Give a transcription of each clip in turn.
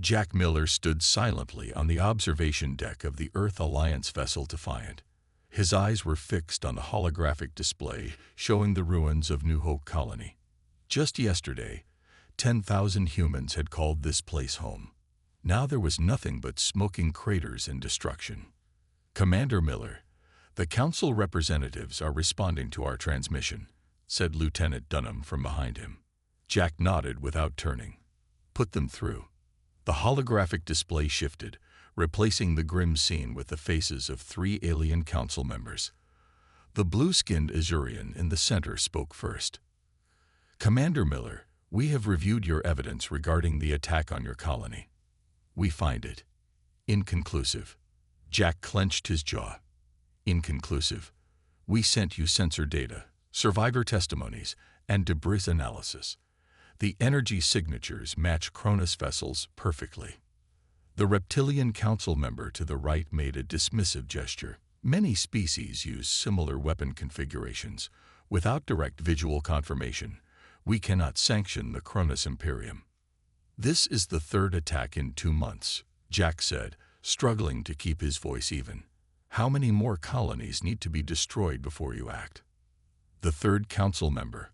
Jack Miller stood silently on the observation deck of the Earth Alliance vessel Defiant. His eyes were fixed on the holographic display showing the ruins of New Hope Colony. Just yesterday, 10,000 humans had called this place home. Now there was nothing but smoking craters and destruction. "Commander Miller, the Council representatives are responding to our transmission," said Lieutenant Dunham from behind him. Jack nodded without turning. "Put them through." The holographic display shifted, replacing the grim scene with the faces of 3 alien council members. The blue-skinned Azurian in the center spoke first. "Commander Miller, we have reviewed your evidence regarding the attack on your colony. We find it inconclusive." Jack clenched his jaw. "Inconclusive. We sent you sensor data, survivor testimonies, and debris analysis. The energy signatures match Cronus vessels perfectly." The reptilian council member to the right made a dismissive gesture. "Many species use similar weapon configurations. Without direct visual confirmation, we cannot sanction the Cronus Imperium." "This is the 3rd attack in 2 months," Jack said, struggling to keep his voice even. "How many more colonies need to be destroyed before you act?" The 3rd council member,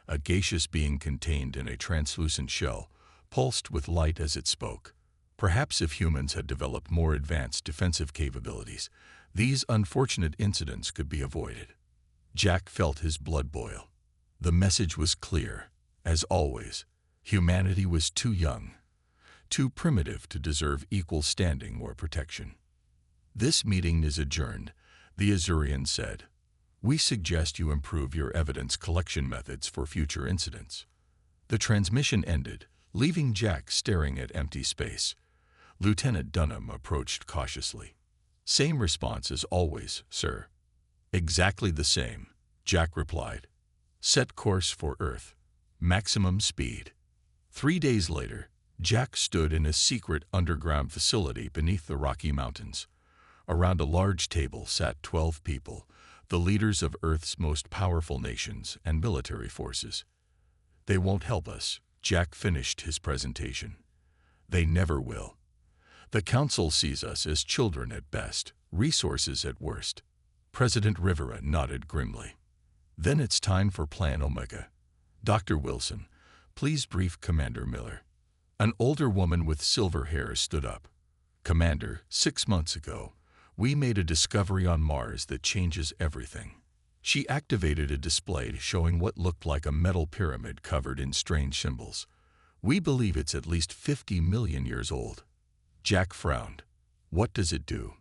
a gaseous being contained in a translucent shell, pulsed with light as it spoke. "Perhaps if humans had developed more advanced defensive capabilities, these unfortunate incidents could be avoided." Jack felt his blood boil. The message was clear. As always, humanity was too young, too primitive to deserve equal standing or protection. "This meeting is adjourned," the Azurian said. "We suggest you improve your evidence collection methods for future incidents." The transmission ended, leaving Jack staring at empty space. Lieutenant Dunham approached cautiously. "Same response as always, sir." "Exactly the same," Jack replied. "Set course for Earth. Maximum speed." 3 days later, Jack stood in a secret underground facility beneath the Rocky Mountains. Around a large table sat 12 people, the leaders of Earth's most powerful nations and military forces. "They won't help us," Jack finished his presentation. "They never will. The Council sees us as children at best, resources at worst." President Rivera nodded grimly. "Then it's time for Plan Omega. Dr. Wilson, please brief Commander Miller." An older woman with silver hair stood up. "Commander, 6 months ago, we made a discovery on Mars that changes everything." She activated a display showing what looked like a metal pyramid covered in strange symbols. "We believe it's at least 50 million years old." Jack frowned. "What does it do?"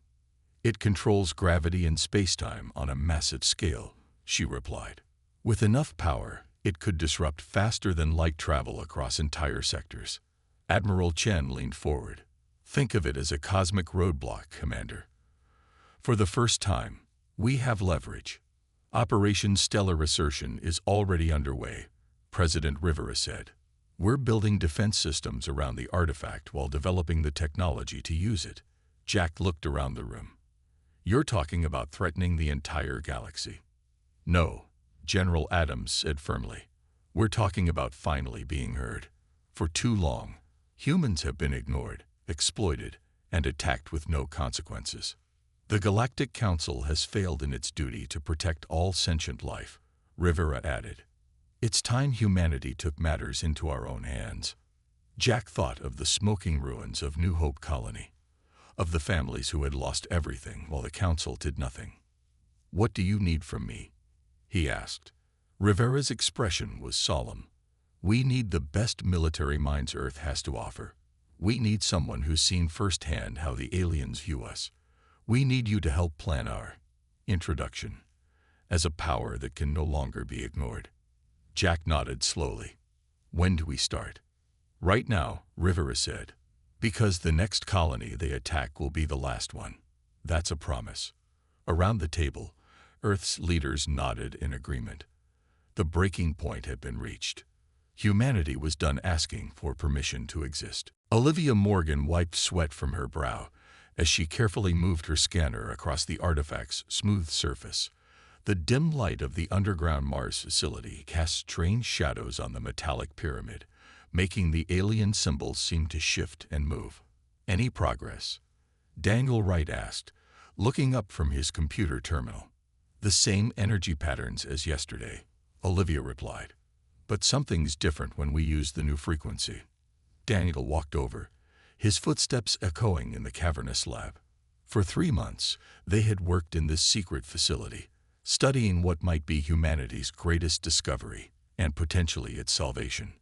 "It controls gravity and spacetime on a massive scale," she replied. "With enough power, it could disrupt faster than light travel across entire sectors." Admiral Chen leaned forward. "Think of it as a cosmic roadblock, Commander. For the first time, we have leverage." "Operation Stellar Assertion is already underway," President Rivera said. "We're building defense systems around the artifact while developing the technology to use it." Jack looked around the room. "You're talking about threatening the entire galaxy." "No," General Adams said firmly. "We're talking about finally being heard. For too long, humans have been ignored, exploited, and attacked with no consequences. The Galactic Council has failed in its duty to protect all sentient life," Rivera added. "It's time humanity took matters into our own hands." Jack thought of the smoking ruins of New Hope Colony, of the families who had lost everything while the Council did nothing. "What do you need from me?" he asked. Rivera's expression was solemn. "We need the best military minds Earth has to offer. We need someone who's seen firsthand how the aliens view us. We need you to help plan our introduction as a power that can no longer be ignored." Jack nodded slowly. "When do we start?" "Right now," Rivera said, "because the next colony they attack will be the last one. That's a promise." Around the table, Earth's leaders nodded in agreement. The breaking point had been reached. Humanity was done asking for permission to exist. Olivia Morgan wiped sweat from her brow as she carefully moved her scanner across the artifact's smooth surface. The dim light of the underground Mars facility cast strange shadows on the metallic pyramid, making the alien symbols seem to shift and move. Any progress? Daniel Wright asked, looking up from his computer terminal. The same energy patterns as yesterday, Olivia replied. But something's different when we use the new frequency. Daniel walked over, his footsteps echoing in the cavernous lab. For 3 months, they had worked in this secret facility, studying what might be humanity's greatest discovery and potentially its salvation.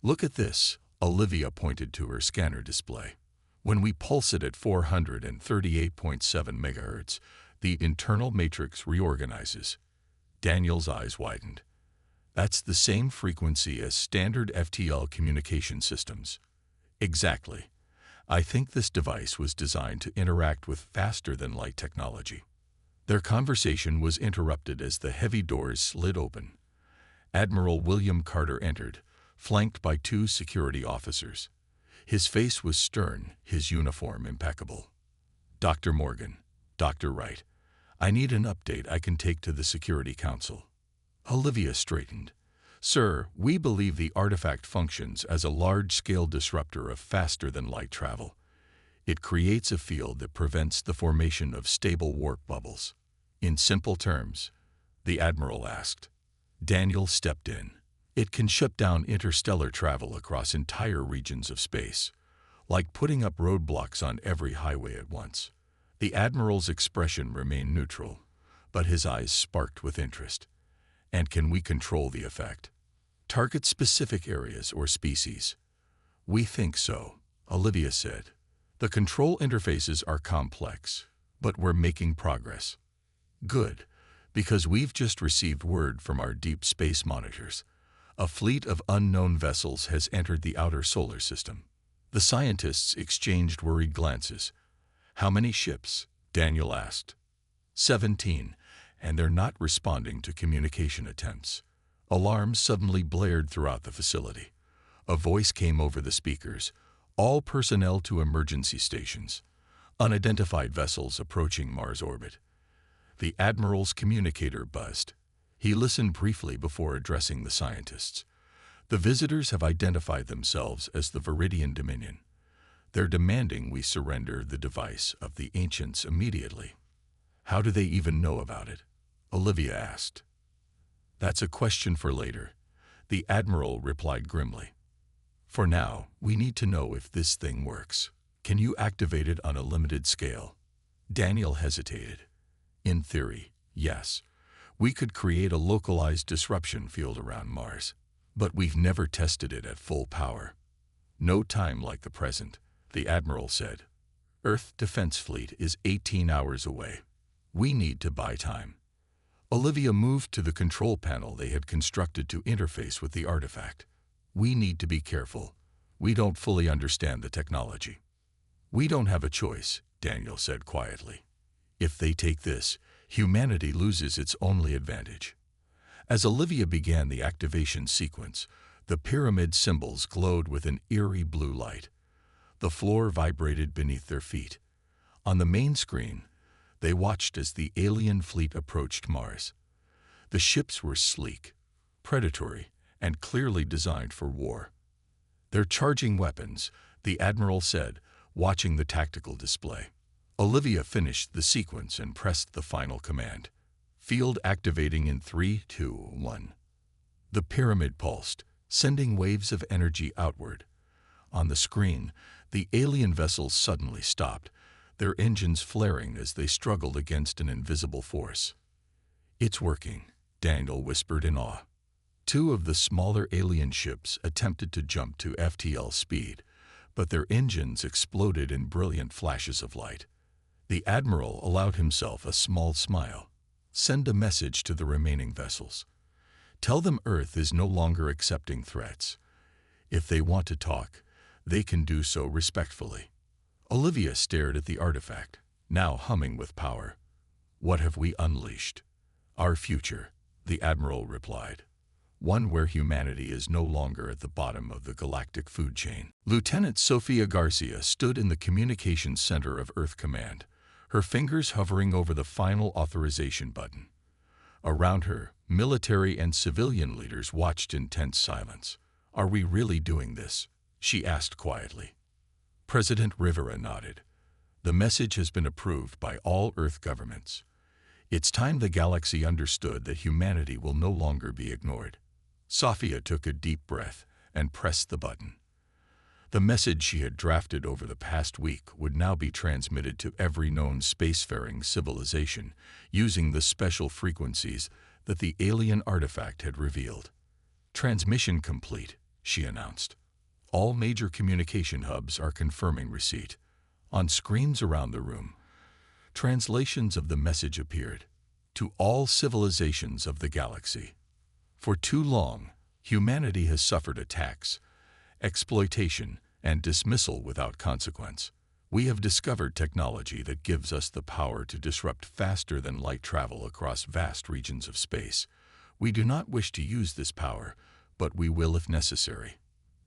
Look at this, Olivia pointed to her scanner display. When we pulse it at 438.7 MHz, the internal matrix reorganizes. Daniel's eyes widened. That's the same frequency as standard FTL communication systems. Exactly. I think this device was designed to interact with faster-than-light technology. Their conversation was interrupted as the heavy doors slid open. Admiral William Carter entered, flanked by 2 security officers. His face was stern, his uniform impeccable. Dr. Morgan, Dr. Wright, I need an update I can take to the Security Council. Olivia straightened. Sir, we believe the artifact functions as a large-scale disruptor of faster-than-light travel. It creates a field that prevents the formation of stable warp bubbles. In simple terms, the Admiral asked. Daniel stepped in. It can shut down interstellar travel across entire regions of space, like putting up roadblocks on every highway at once. The Admiral's expression remained neutral, but his eyes sparked with interest. And can we control the effect? Target specific areas or species? We think so, Olivia said. The control interfaces are complex, but we're making progress. Good, because we've just received word from our deep space monitors. A fleet of unknown vessels has entered the outer solar system. The scientists exchanged worried glances. How many ships? Daniel asked. 17, and they're not responding to communication attempts. Alarms suddenly blared throughout the facility. A voice came over the speakers. All personnel to emergency stations. Unidentified vessels approaching Mars orbit. The Admiral's communicator buzzed. He listened briefly before addressing the scientists. The visitors have identified themselves as the Viridian Dominion. They're demanding we surrender the device of the ancients immediately. How do they even know about it? Olivia asked. That's a question for later, the Admiral replied grimly. For now, we need to know if this thing works. Can you activate it on a limited scale? Daniel hesitated. In theory, yes. We could create a localized disruption field around Mars, but we've never tested it at full power. No time like the present, the Admiral said. Earth Defense Fleet is 18 hours away. We need to buy time. Olivia moved to the control panel they had constructed to interface with the artifact. We need to be careful. We don't fully understand the technology. We don't have a choice, Daniel said quietly. If they take this, humanity loses its only advantage. As Olivia began the activation sequence, the pyramid symbols glowed with an eerie blue light. The floor vibrated beneath their feet. On the main screen, they watched as the alien fleet approached Mars. The ships were sleek, predatory, and clearly designed for war. They're charging weapons, the Admiral said, watching the tactical display. Olivia finished the sequence and pressed the final command. Field activating in 3, 2, 1. The pyramid pulsed, sending waves of energy outward. On the screen, the alien vessels suddenly stopped, their engines flaring as they struggled against an invisible force. It's working, Daniel whispered in awe. 2 of the smaller alien ships attempted to jump to FTL speed, but their engines exploded in brilliant flashes of light. The Admiral allowed himself a small smile. Send a message to the remaining vessels. Tell them Earth is no longer accepting threats. If they want to talk, they can do so respectfully. Olivia stared at the artifact, now humming with power. What have we unleashed? Our future, the Admiral replied. One where humanity is no longer at the bottom of the galactic food chain. Lieutenant Sofia Garcia stood in the communications center of Earth Command, her fingers hovering over the final authorization button. Around her, military and civilian leaders watched in tense silence. "Are we really doing this?" she asked quietly. President Rivera nodded. "The message has been approved by all Earth governments. It's time the galaxy understood that humanity will no longer be ignored." Sophia took a deep breath and pressed the button. The message she had drafted over the past week would now be transmitted to every known spacefaring civilization using the special frequencies that the alien artifact had revealed. "Transmission complete," she announced. "All major communication hubs are confirming receipt." On screens around the room, translations of the message appeared. "To all civilizations of the galaxy. For too long, humanity has suffered attacks, exploitation, and dismissal without consequence. We have discovered technology that gives us the power to disrupt faster than light travel across vast regions of space. We do not wish to use this power, but we will if necessary.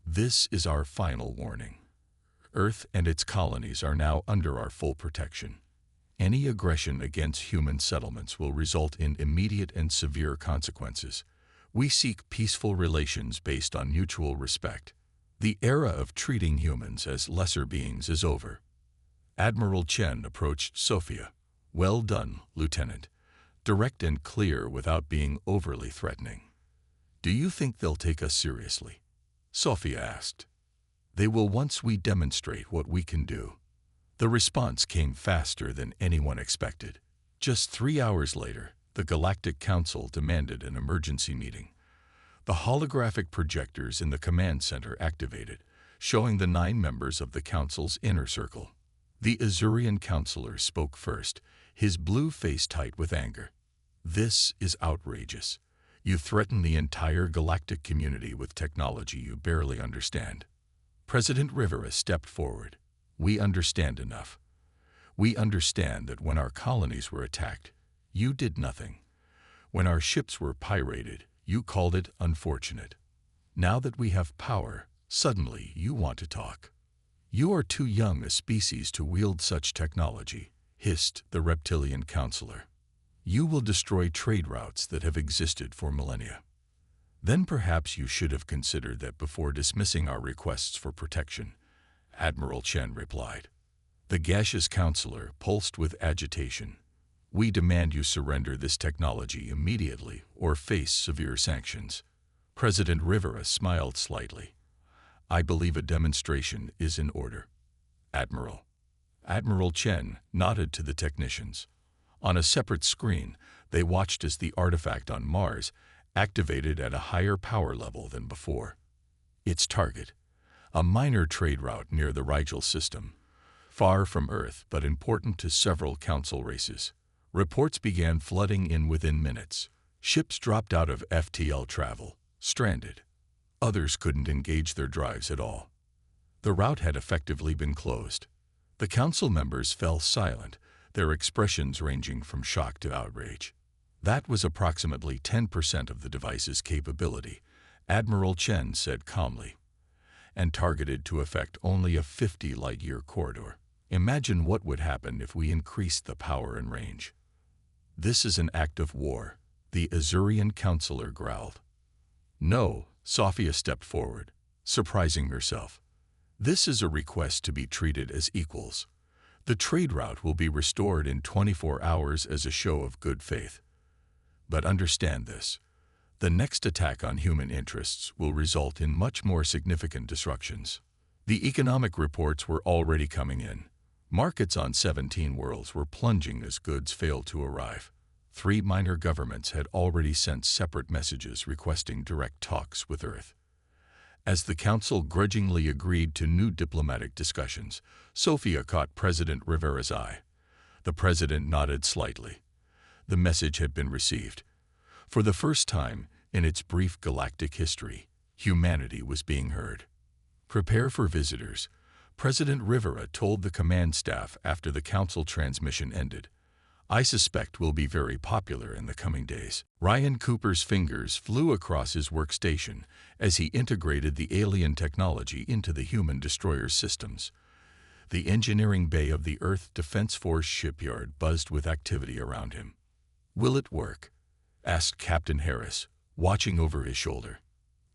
This is our final warning. Earth and its colonies are now under our full protection. Any aggression against human settlements will result in immediate and severe consequences. We seek peaceful relations based on mutual respect. The era of treating humans as lesser beings is over." Admiral Chen approached Sophia. "Well done, Lieutenant. Direct and clear without being overly threatening." "Do you think they'll take us seriously?" Sophia asked. "They will once we demonstrate what we can do." The response came faster than anyone expected. Just 3 hours later, the Galactic Council demanded an emergency meeting. The holographic projectors in the command center activated, showing the 9 members of the Council's inner circle. The Azurian counselor spoke first, his blue face tight with anger. "This is outrageous. You threaten the entire galactic community with technology you barely understand." President Rivera stepped forward. "We understand enough. We understand that when our colonies were attacked, you did nothing. When our ships were pirated, you called it unfortunate. Now that we have power, suddenly you want to talk. You are too young a species to wield such technology," hissed the reptilian counselor. "You will destroy trade routes that have existed for millennia. Then perhaps you should have considered that before dismissing our requests for protection," Admiral Chen replied. The gaseous counselor pulsed with agitation. "We demand you surrender this technology immediately or face severe sanctions." President Rivera smiled slightly. "I believe a demonstration is in order, Admiral." Admiral Chen nodded to the technicians. On a separate screen, they watched as the artifact on Mars activated at a higher power level than before. Its target, a minor trade route near the Rigel system, far from Earth but important to several council races. Reports began flooding in within minutes. Ships dropped out of FTL travel, stranded. Others couldn't engage their drives at all. The route had effectively been closed. The council members fell silent, their expressions ranging from shock to outrage. "That was approximately 10% of the device's capability," Admiral Chen said calmly, "and targeted to affect only a 50 light-year corridor. Imagine what would happen if we increased the power and range." "This is an act of war," the Azurian counselor growled. "No," Sophia stepped forward, surprising herself. "This is a request to be treated as equals. The trade route will be restored in 24 hours as a show of good faith. But understand this. The next attack on human interests will result in much more significant disruptions." The economic reports were already coming in. Markets on 17 worlds were plunging as goods failed to arrive. 3 minor governments had already sent separate messages requesting direct talks with Earth. As the Council grudgingly agreed to new diplomatic discussions, Sophia caught President Rivera's eye. The President nodded slightly. The message had been received. For the first time in its brief galactic history, humanity was being heard. "Prepare for visitors," President Rivera told the command staff after the Council transmission ended. "I suspect we'll be very popular in the coming days." Ryan Cooper's fingers flew across his workstation as he integrated the alien technology into the human destroyer systems. The engineering bay of the Earth Defense Force shipyard buzzed with activity around him. "Will it work?" asked Captain Harris, watching over his shoulder.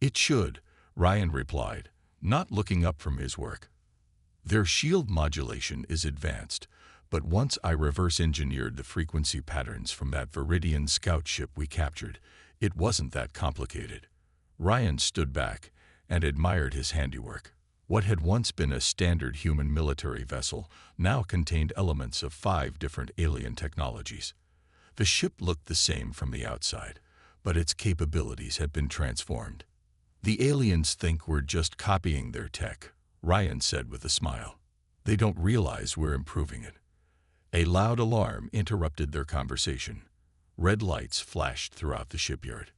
"It should," Ryan replied, not looking up from his work. Their shield modulation is advanced, but once I reverse-engineered the frequency patterns from that Viridian scout ship we captured, it wasn't that complicated. Ryan stood back and admired his handiwork. What had once been a standard human military vessel now contained elements of 5 different alien technologies. The ship looked the same from the outside, but its capabilities had been transformed. The aliens think we're just copying their tech, Ryan said with a smile. They don't realize we're improving it. A loud alarm interrupted their conversation. Red lights flashed throughout the shipyard.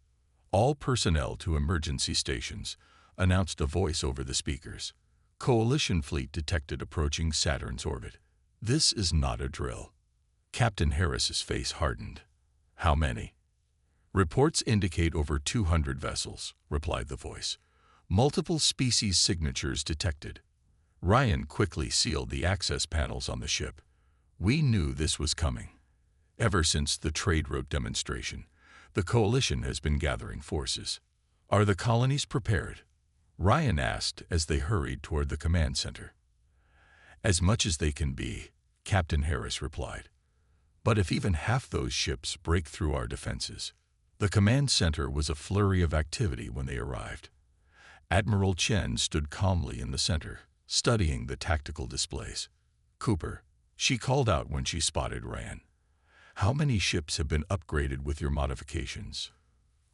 All personnel to emergency stations, announced a voice over the speakers. Coalition fleet detected approaching Saturn's orbit. This is not a drill. Captain Harris's face hardened. How many? Reports indicate over 200 vessels, replied the voice. Multiple species signatures detected. Ryan quickly sealed the access panels on the ship. We knew this was coming. Ever since the trade route demonstration, the Coalition has been gathering forces. Are the colonies prepared? Ryan asked as they hurried toward the command center. As much as they can be, Captain Harris replied. But if even half those ships break through our defenses. The command center was a flurry of activity when they arrived. Admiral Chen stood calmly in the center, studying the tactical displays. Cooper, she called out when she spotted Ryan. How many ships have been upgraded with your modifications?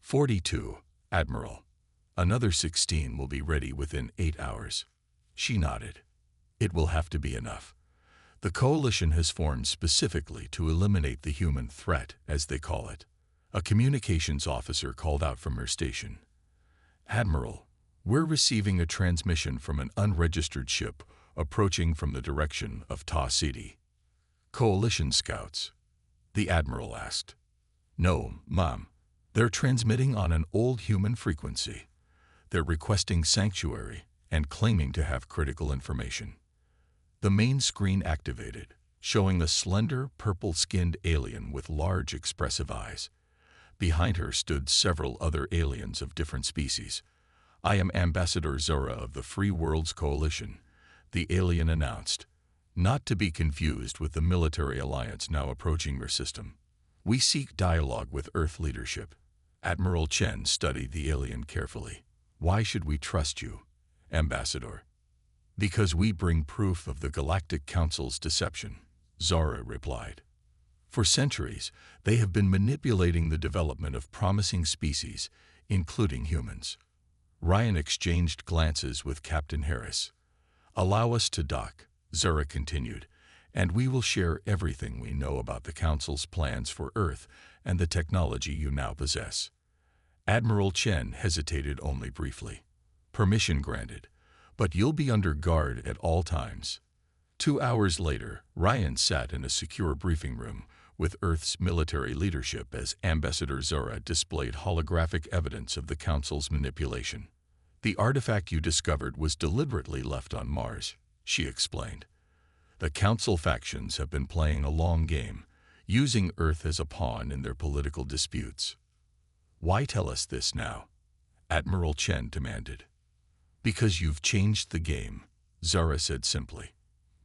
42, Admiral. Another 16 will be ready within 8 hours. She nodded. It will have to be enough. The Coalition has formed specifically to eliminate the human threat, as they call it. A communications officer called out from her station. Admiral, we're receiving a transmission from an unregistered ship approaching from the direction of Ta City. Coalition scouts? The Admiral asked. No, Mom. They're transmitting on an old human frequency. They're requesting sanctuary and claiming to have critical information. The main screen activated, showing a slender, purple-skinned alien with large, expressive eyes. Behind her stood several other aliens of different species. I am Ambassador Zora of the Free Worlds Coalition, the alien announced, not to be confused with the military alliance now approaching your system. We seek dialogue with Earth leadership. Admiral Chen studied the alien carefully. Why should we trust you, Ambassador? Because we bring proof of the Galactic Council's deception, Zora replied. For centuries, they have been manipulating the development of promising species, including humans. Ryan exchanged glances with Captain Harris. Allow us to dock, Zora continued, and we will share everything we know about the Council's plans for Earth and the technology you now possess. Admiral Chen hesitated only briefly. Permission granted, but you'll be under guard at all times. 2 hours later, Ryan sat in a secure briefing room with Earth's military leadership as Ambassador Zora displayed holographic evidence of the Council's manipulation. The artifact you discovered was deliberately left on Mars, she explained. The Council factions have been playing a long game, using Earth as a pawn in their political disputes. Why tell us this now? Admiral Chen demanded. Because you've changed the game, Zara said simply.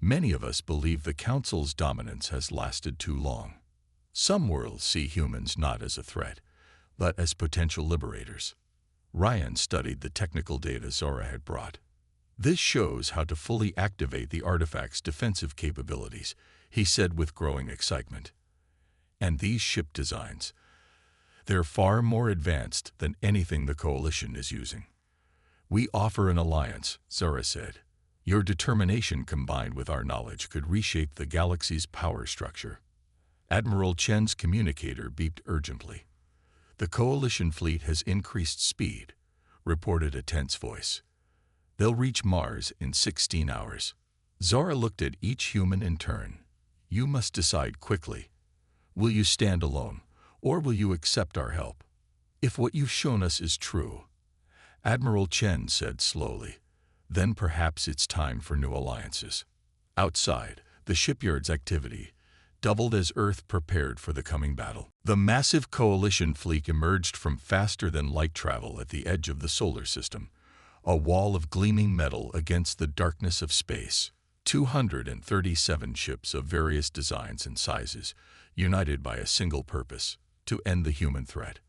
Many of us believe the Council's dominance has lasted too long. Some worlds see humans not as a threat, but as potential liberators. Ryan studied the technical data Zora had brought. This shows how to fully activate the artifact's defensive capabilities, he said with growing excitement. And these ship designs, they're far more advanced than anything the Coalition is using. We offer an alliance, Zora said. Your determination combined with our knowledge could reshape the galaxy's power structure. Admiral Chen's communicator beeped urgently. The Coalition fleet has increased speed, reported a tense voice. They'll reach Mars in 16 hours. Zora looked at each human in turn. You must decide quickly. Will you stand alone, or will you accept our help? If what you've shown us is true, Admiral Chen said slowly, then perhaps it's time for new alliances. Outside, the shipyard's activity doubled as Earth prepared for the coming battle. The massive Coalition fleet emerged from faster-than-light travel at the edge of the solar system, a wall of gleaming metal against the darkness of space. 237 ships of various designs and sizes, united by a single purpose: to end the human threat.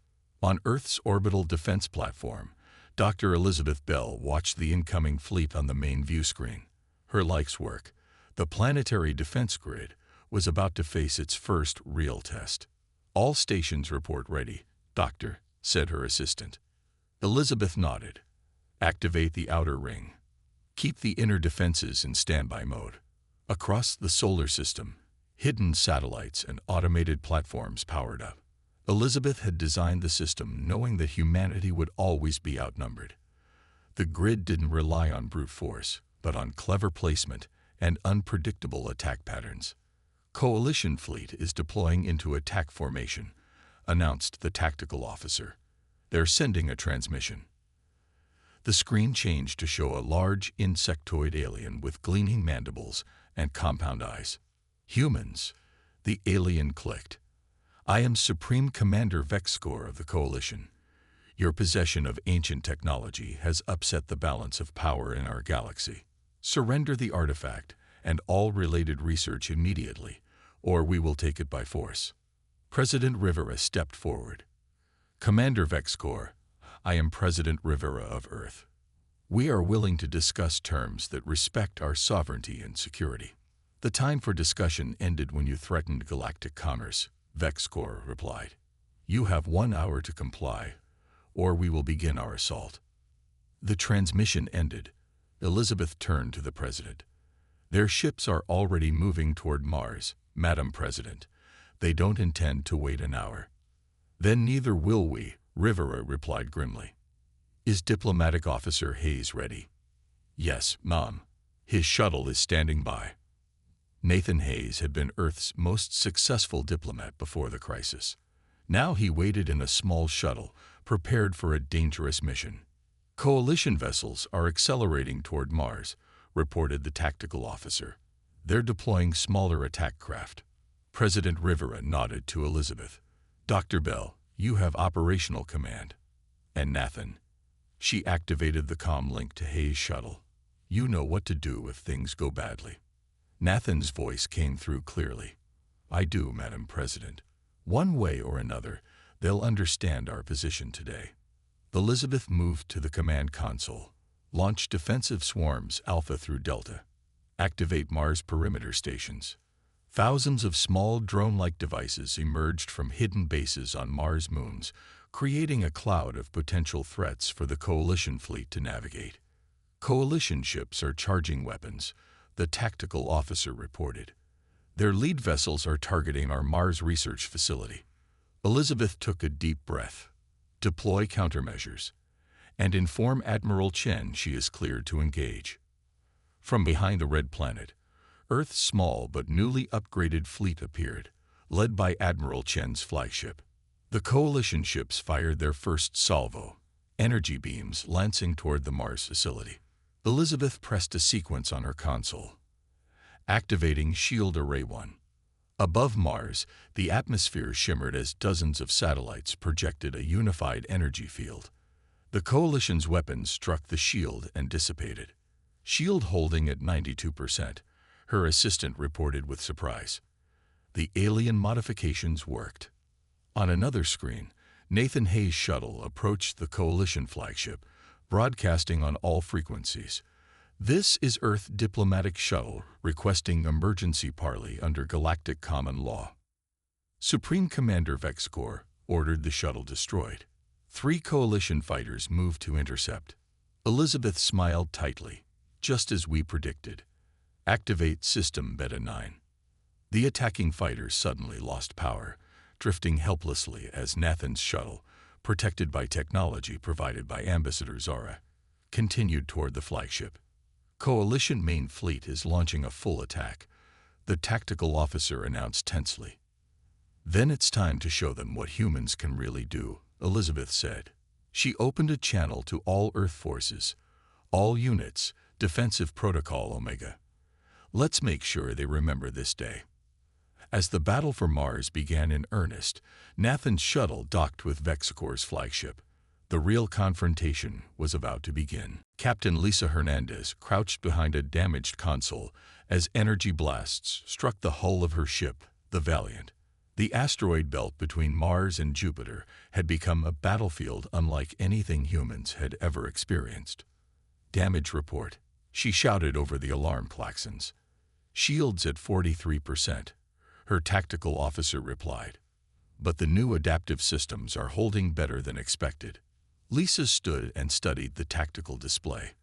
On Earth's orbital defense platform, Dr. Elizabeth Bell watched the incoming fleet on the main view screen. Her life's work, the planetary defense grid, was about to face its first real test. "All stations report ready, Doctor," said her assistant. Elizabeth nodded. "Activate the outer ring. Keep the inner defenses in standby mode." Across the solar system, hidden satellites and automated platforms powered up. Elizabeth had designed the system knowing that humanity would always be outnumbered. The grid didn't rely on brute force, but on clever placement and unpredictable attack patterns. "Coalition fleet is deploying into attack formation," announced the tactical officer. "They're sending a transmission." The screen changed to show a large insectoid alien with gleaming mandibles and compound eyes. "Humans," the alien clicked. "I am Supreme Commander Vexcor of the Coalition. Your possession of ancient technology has upset the balance of power in our galaxy. Surrender the artifact and all related research immediately, or we will take it by force." President Rivera stepped forward. "Commander Vexcor, I am President Rivera of Earth. We are willing to discuss terms that respect our sovereignty and security." "The time for discussion ended when you threatened galactic commerce," Vexcor replied. "You have 1 hour to comply, or we will begin our assault." The transmission ended. Elizabeth turned to the President. "Their ships are already moving toward Mars, Madam President. They don't intend to wait an hour." "Then neither will we," Rivera replied grimly. "Is Diplomatic Officer Hayes ready?" "Yes, Mom. His shuttle is standing by." Nathan Hayes had been Earth's most successful diplomat before the crisis. Now he waited in a small shuttle, prepared for a dangerous mission. "Coalition vessels are accelerating toward Mars," reported the tactical officer. "They're deploying smaller attack craft." President Rivera nodded to Elizabeth. "Dr. Bell, you have operational command. And Nathan." She activated the comm link to Hayes' shuttle. "You know what to do if things go badly." Nathan's voice came through clearly. "I do, Madam President. One way or another, they'll understand our position today." Elizabeth moved to the command console. "Launch defensive swarms Alpha through Delta. Activate Mars perimeter stations." Thousands of small drone-like devices emerged from hidden bases on Mars moons, creating a cloud of potential threats for the Coalition fleet to navigate. "Coalition ships are charging weapons," the tactical officer reported. "Their lead vessels are targeting our Mars research facility." Elizabeth took a deep breath. "Deploy countermeasures, and inform Admiral Chen she is cleared to engage." From behind the red planet, Earth's small but newly upgraded fleet appeared, led by Admiral Chen's flagship. The Coalition ships fired their first salvo, energy beams lancing toward the Mars facility. Elizabeth pressed a sequence on her console. Activating Shield Array 1. Above Mars, the atmosphere shimmered as dozens of satellites projected a unified energy field. The Coalition's weapons struck the shield and dissipated. "Shield holding at 92%, her assistant reported with surprise. The alien modifications worked. On another screen, Nathan Hayes' shuttle approached the Coalition flagship, broadcasting on all frequencies. "This is Earth Diplomatic Shuttle requesting emergency parley under galactic common law." Supreme Commander Vexcor ordered the shuttle destroyed. 3 Coalition fighters moved to intercept. Elizabeth smiled tightly. "Just as we predicted. Activate System Beta 9. The attacking fighters suddenly lost power, drifting helplessly as Nathan's shuttle, protected by technology provided by Ambassador Zara, continued toward the flagship. "Coalition main fleet is launching a full attack," the tactical officer announced tensely. "Then it's time to show them what humans can really do," Elizabeth said. She opened a channel to all Earth forces, all units, Defensive Protocol Omega. "Let's make sure they remember this day." As the battle for Mars began in earnest, Nathan's shuttle docked with Vexcor's flagship. The real confrontation was about to begin. Captain Lisa Hernandez crouched behind a damaged console as energy blasts struck the hull of her ship, the Valiant. The asteroid belt between Mars and Jupiter had become a battlefield unlike anything humans had ever experienced. "Damage report," she shouted over the alarm klaxons. "Shields at 43%, her tactical officer replied. "But the new adaptive systems are holding better than expected." Lisa stood and studied the tactical display.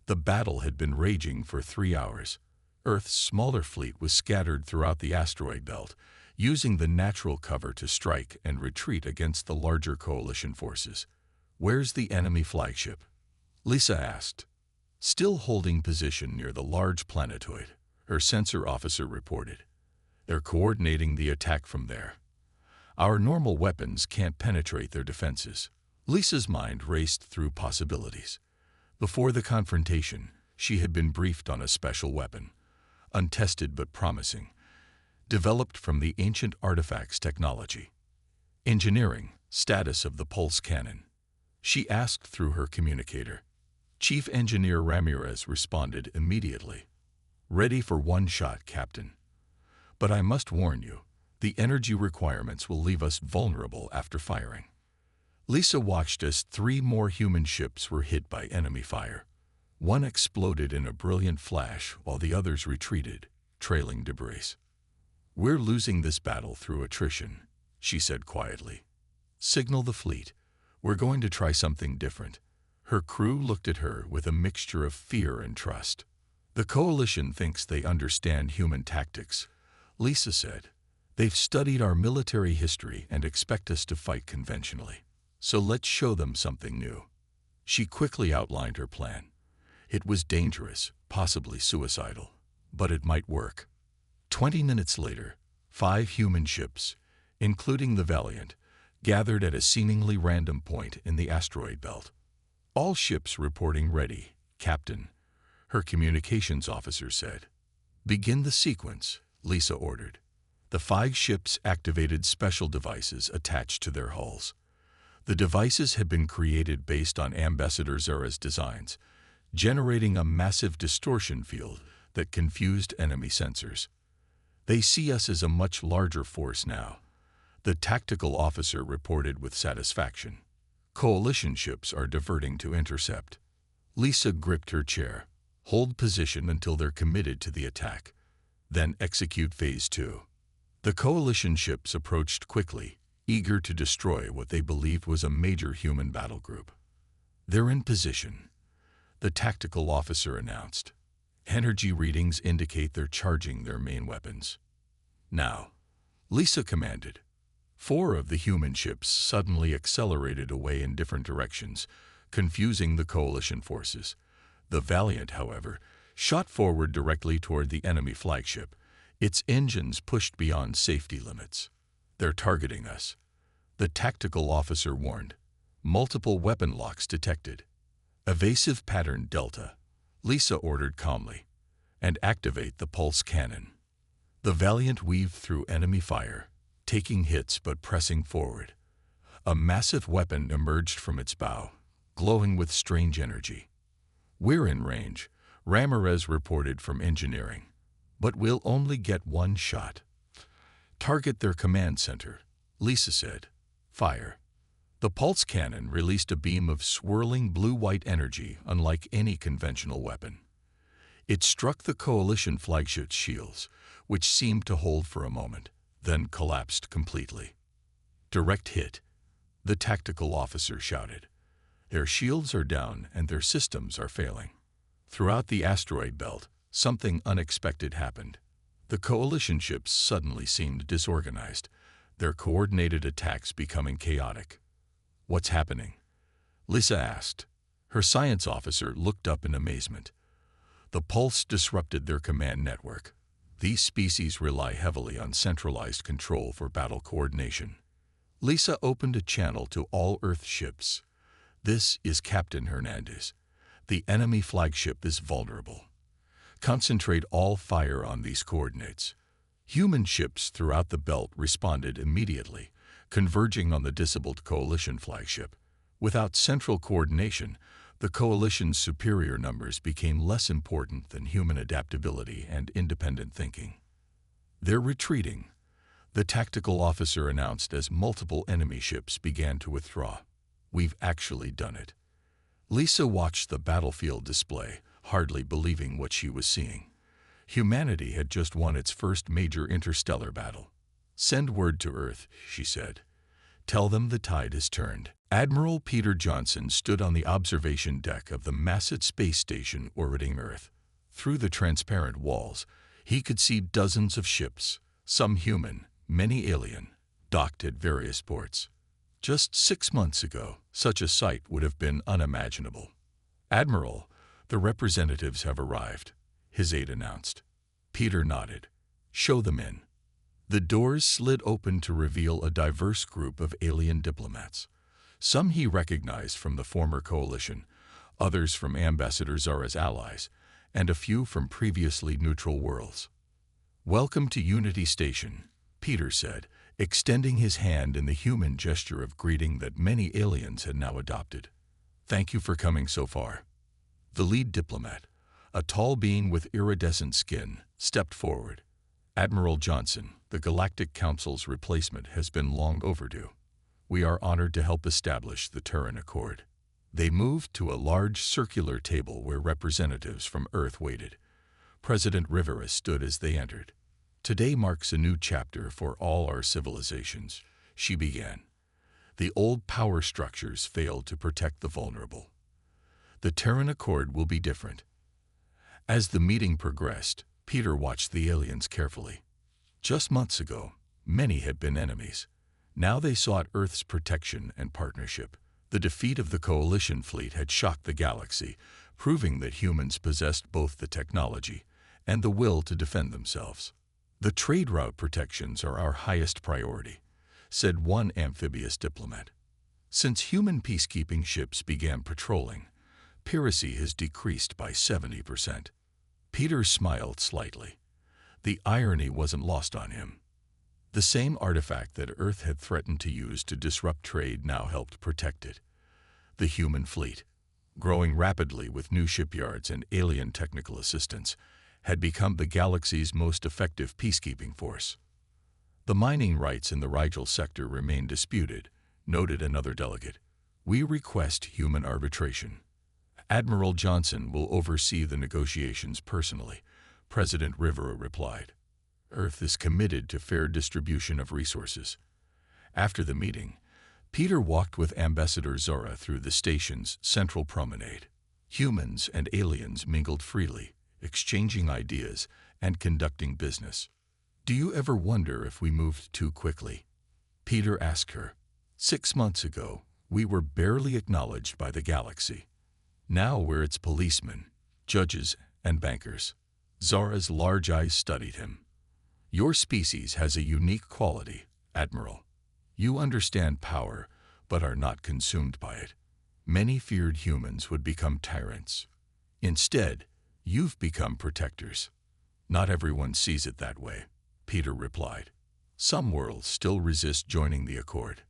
The battle had been raging for 3 hours. Earth's smaller fleet was scattered throughout the asteroid belt, using the natural cover to strike and retreat against the larger coalition forces. "Where's the enemy flagship?" Lisa asked. "Still holding position near the large planetoid," her sensor officer reported. "They're coordinating the attack from there. Our normal weapons can't penetrate their defenses." Lisa's mind raced through possibilities. Before the confrontation, she had been briefed on a special weapon, untested but promising, developed from the ancient artifacts technology. Engineering, status of the pulse cannon. She asked through her communicator. Chief Engineer Ramirez responded immediately. "Ready for one shot, Captain. But I must warn you, the energy requirements will leave us vulnerable after firing." Lisa watched as 3 more human ships were hit by enemy fire. One exploded in a brilliant flash while the others retreated, trailing debris. "We're losing this battle through attrition," she said quietly. "Signal the fleet. We're going to try something different." Her crew looked at her with a mixture of fear and trust. "The Coalition thinks they understand human tactics," Lisa said. "They've studied our military history and expect us to fight conventionally. So let's show them something new." She quickly outlined her plan. It was dangerous, possibly suicidal, but it might work. 20 minutes later, 5 human ships, including the Valiant, gathered at a seemingly random point in the asteroid belt. "All ships reporting ready, Captain," her communications officer said. "Begin the sequence," Lisa ordered. The 5 ships activated special devices attached to their hulls. The devices had been created based on Ambassador Zara's designs, generating a massive distortion field that confused enemy sensors. "They see us as a much larger force now," the tactical officer reported with satisfaction. "Coalition ships are diverting to intercept." Lisa gripped her chair. "Hold position until they're committed to the attack. Then execute Phase 2. The Coalition ships approached quickly, eager to destroy what they believed was a major human battle group. "They're in position," the tactical officer announced. "Energy readings indicate they're charging their main weapons." "Now," Lisa commanded. 4 of the human ships suddenly accelerated away in different directions, confusing the coalition forces. The Valiant, however, shot forward directly toward the enemy flagship, its engines pushed beyond safety limits. "They're targeting us," the tactical officer warned. "Multiple weapon locks detected." "Evasive pattern Delta," Lisa ordered calmly, "and activate the pulse cannon." The Valiant weaved through enemy fire, taking hits but pressing forward. A massive weapon emerged from its bow, glowing with strange energy. "We're in range," Ramirez reported from engineering. "But we'll only get one shot." "Target their command center," Lisa said. "Fire." The pulse cannon released a beam of swirling blue-white energy unlike any conventional weapon. It struck the Coalition flagship's shields, which seemed to hold for a moment, then collapsed completely. "Direct hit," the tactical officer shouted. "Their shields are down and their systems are failing." Throughout the asteroid belt, something unexpected happened. The Coalition ships suddenly seemed disorganized, their coordinated attacks becoming chaotic. "What's happening?" Lisa asked. Her science officer looked up in amazement. "The pulse disrupted their command network. These species rely heavily on centralized control for battle coordination." Lisa opened a channel to all Earth ships. "This is Captain Hernandez. The enemy flagship is vulnerable. Concentrate all fire on these coordinates." Human ships throughout the belt responded immediately, converging on the disabled Coalition flagship. Without central coordination, the coalition's superior numbers became less important than human adaptability and independent thinking. "They're retreating," the tactical officer announced as multiple enemy ships began to withdraw. "We've actually done it." Lisa watched the battlefield display, hardly believing what she was seeing. Humanity had just won its first major interstellar battle. "Send word to Earth," she said. "Tell them the tide has turned." Admiral Peter Johnson stood on the observation deck of the massive space station orbiting Earth. Through the transparent walls, he could see dozens of ships, some human, many alien, docked at various ports. Just 6 months ago, such a sight would have been unimaginable. "Admiral, the representatives have arrived," his aide announced. Peter nodded. "Show them in." The doors slid open to reveal a diverse group of alien diplomats. Some he recognized from the former coalition, others from Ambassador Zara's allies, and a few from previously neutral worlds. "Welcome to Unity Station," Peter said, extending his hand in the human gesture of greeting that many aliens had now adopted. "Thank you for coming so far." The lead diplomat, a tall being with iridescent skin, stepped forward. "Admiral Johnson, the Galactic Council's replacement has been long overdue. We are honored to help establish the Turin Accord." They moved to a large circular table where representatives from Earth waited. President Rivera stood as they entered. "Today marks a new chapter for all our civilizations," she began. "The old power structures failed to protect the vulnerable. The Turin Accord will be different." As the meeting progressed, Peter watched the aliens carefully. Just months ago, many had been enemies. Now they sought Earth's protection and partnership. The defeat of the coalition fleet had shocked the galaxy, proving that humans possessed both the technology and the will to defend themselves. "The trade route protections are our highest priority," said one amphibious diplomat. "Since human peacekeeping ships began patrolling, piracy has decreased by 70%. Peter smiled slightly. The irony wasn't lost on him. The same artifact that Earth had threatened to use to disrupt trade now helped protect it. The human fleet, growing rapidly with new shipyards and alien technical assistance, had become the galaxy's most effective peacekeeping force. "The mining rights in the Rigel sector remain disputed," noted another delegate. "We request human arbitration." "Admiral Johnson will oversee the negotiations personally," President Rivera replied. "Earth is committed to fair distribution of resources." After the meeting, Peter walked with Ambassador Zara through the station's central promenade. Humans and aliens mingled freely, exchanging ideas and conducting business. "Do you ever wonder if we moved too quickly?" Peter asked her. 6 months ago, we were barely acknowledged by the galaxy. Now we're its policemen, judges, and bankers." Zara's large eyes studied him. "Your species has a unique quality, Admiral. You understand power, but are not consumed by it. Many feared humans would become tyrants. Instead, you've become protectors." "Not everyone sees it that way," Peter replied. "Some worlds still resist joining the Accord.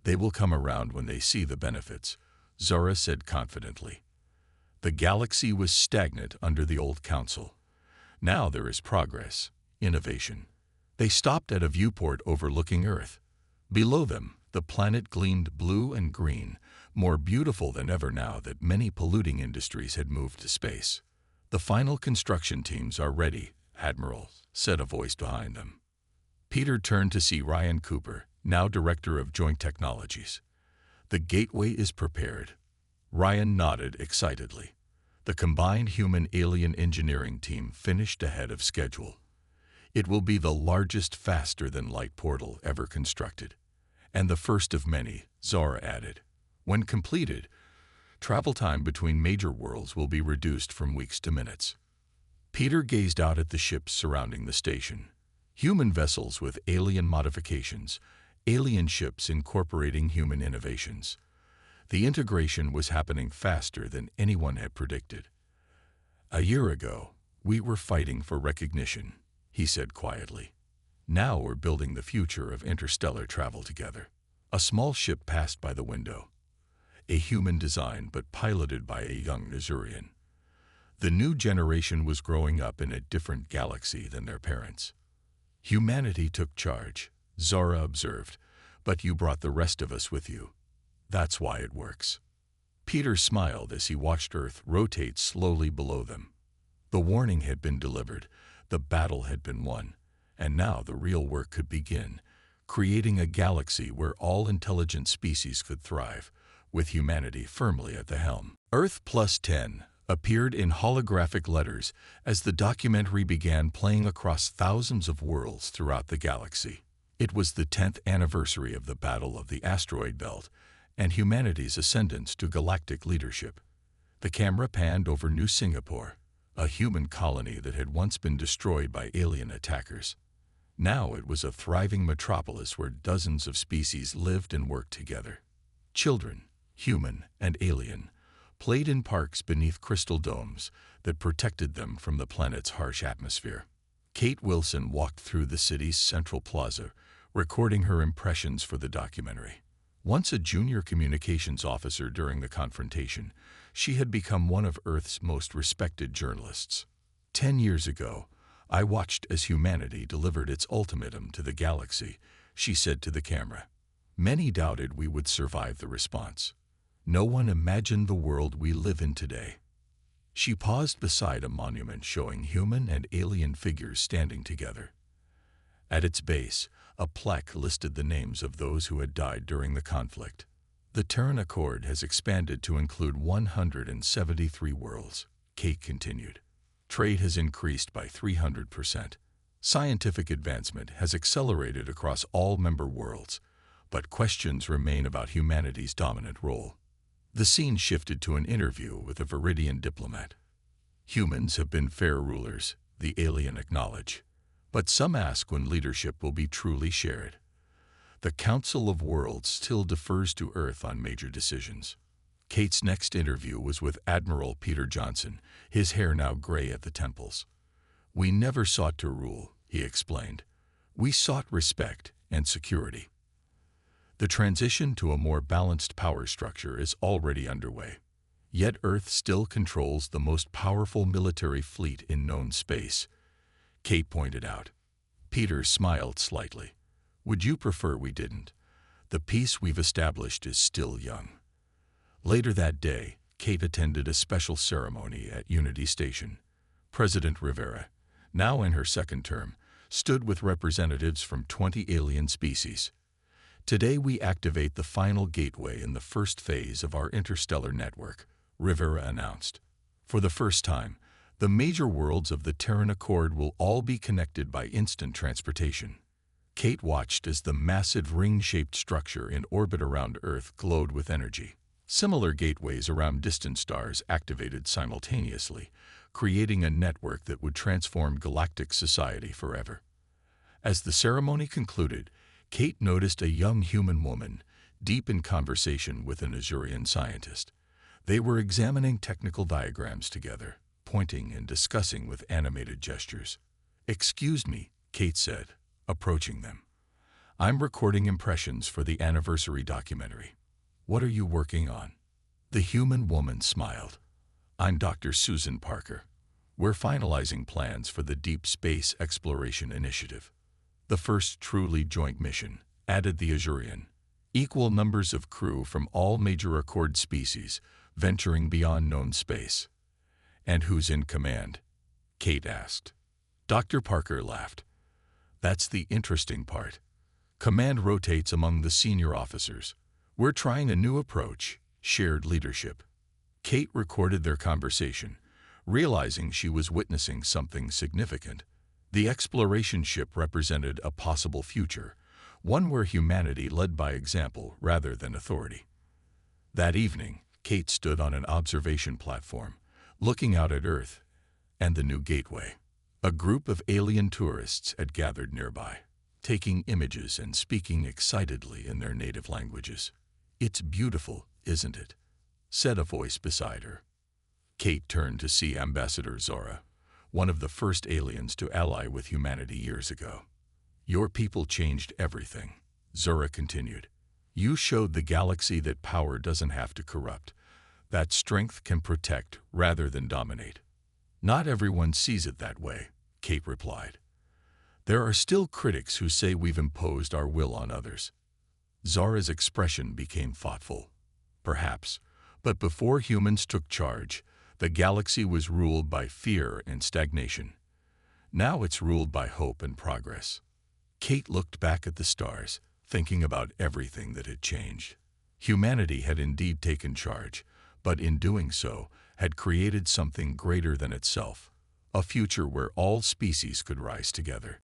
They will come around when they see the benefits," Zara said confidently. The galaxy was stagnant under the old council. Now there is progress, innovation. They stopped at a viewport overlooking Earth. Below them, the planet gleamed blue and green, more beautiful than ever now that many polluting industries had moved to space. "The final construction teams are ready, Admiral," said a voice behind them. Peter turned to see Ryan Cooper, now Director of Joint Technologies. "The gateway is prepared." Ryan nodded excitedly. The combined human-alien engineering team finished ahead of schedule. It will be the largest faster-than-light portal ever constructed. And the first of many, Zara added. When completed, travel time between major worlds will be reduced from weeks to minutes. Peter gazed out at the ships surrounding the station. Human vessels with alien modifications, alien ships incorporating human innovations. The integration was happening faster than anyone had predicted. "A year ago, we were fighting for recognition," he said quietly. "Now we're building the future of interstellar travel together." A small ship passed by the window. a human design but piloted by a young Azurian. The new generation was growing up in a different galaxy than their parents. Humanity took charge, Zora observed, but you brought the rest of us with you. That's why it works. Peter smiled as he watched Earth rotate slowly below them. The warning had been delivered, the battle had been won, and now the real work could begin, creating a galaxy where all intelligent species could thrive, with humanity firmly at the helm. Earth Plus 10 appeared in holographic letters as the documentary began playing across thousands of worlds throughout the galaxy. It was the 10th anniversary of the Battle of the Asteroid Belt and humanity's ascendance to galactic leadership. The camera panned over New Singapore, a human colony that had once been destroyed by alien attackers. Now it was a thriving metropolis where dozens of species lived and worked together. Children, human and alien, played in parks beneath crystal domes that protected them from the planet's harsh atmosphere. Kate Wilson walked through the city's central plaza, recording her impressions for the documentary. Once a junior communications officer during the confrontation, she had become one of Earth's most respected journalists. 10 years ago, I watched as humanity delivered its ultimatum to the galaxy, she said to the camera. Many doubted we would survive the response. No one imagined the world we live in today. She paused beside a monument showing human and alien figures standing together. At its base, a plaque listed the names of those who had died during the conflict. The Terran Accord has expanded to include 173 worlds, Kate continued. Trade has increased by 300%. Scientific advancement has accelerated across all member worlds, but questions remain about humanity's dominant role. The scene shifted to an interview with a Viridian diplomat. Humans have been fair rulers, the alien acknowledged, but some ask when leadership will be truly shared. The Council of Worlds still defers to Earth on major decisions. Kate's next interview was with Admiral Peter Johnson, his hair now gray at the temples. We never sought to rule, he explained. We sought respect and security. The transition to a more balanced power structure is already underway. Yet Earth still controls the most powerful military fleet in known space, Kate pointed out. Peter smiled slightly. Would you prefer we didn't? The peace we've established is still young. Later that day, Kate attended a special ceremony at Unity Station. President Rivera, now in her second term, stood with representatives from 20 alien species. Today we activate the final gateway in the first phase of our interstellar network, Rivera announced. For the first time, the major worlds of the Terran Accord will all be connected by instant transportation. Kate watched as the massive ring-shaped structure in orbit around Earth glowed with energy. Similar gateways around distant stars activated simultaneously, creating a network that would transform galactic society forever. As the ceremony concluded, Kate noticed a young human woman, deep in conversation with an Azurian scientist. They were examining technical diagrams together, pointing and discussing with animated gestures. "Excuse me," Kate said, approaching them. "I'm recording impressions for the anniversary documentary. What are you working on?" The human woman smiled. "I'm Dr. Susan Parker. We're finalizing plans for the Deep Space Exploration Initiative. The first truly joint mission," added the Azurian. "Equal numbers of crew from all major Accord species, venturing beyond known space." "And who's in command?" Kate asked. Dr. Parker laughed. "That's the interesting part. Command rotates among the senior officers. We're trying a new approach, shared leadership." Kate recorded their conversation, realizing she was witnessing something significant. The exploration ship represented a possible future, one where humanity led by example rather than authority. That evening, Kate stood on an observation platform, looking out at Earth and the new gateway. A group of alien tourists had gathered nearby, taking images and speaking excitedly in their native languages. "It's beautiful, isn't it?" said a voice beside her. Kate turned to see Ambassador Zora, one of the first aliens to ally with humanity years ago. "Your people changed everything," Zora continued. You showed the galaxy that power doesn't have to corrupt, that strength can protect rather than dominate. Not everyone sees it that way, Kate replied. There are still critics who say we've imposed our will on others. Zara's expression became thoughtful. Perhaps, but before humans took charge, the galaxy was ruled by fear and stagnation. Now it's ruled by hope and progress. Kate looked back at the stars, thinking about everything that had changed. Humanity had indeed taken charge, but in doing so, had created something greater than itself, a future where all species could rise together.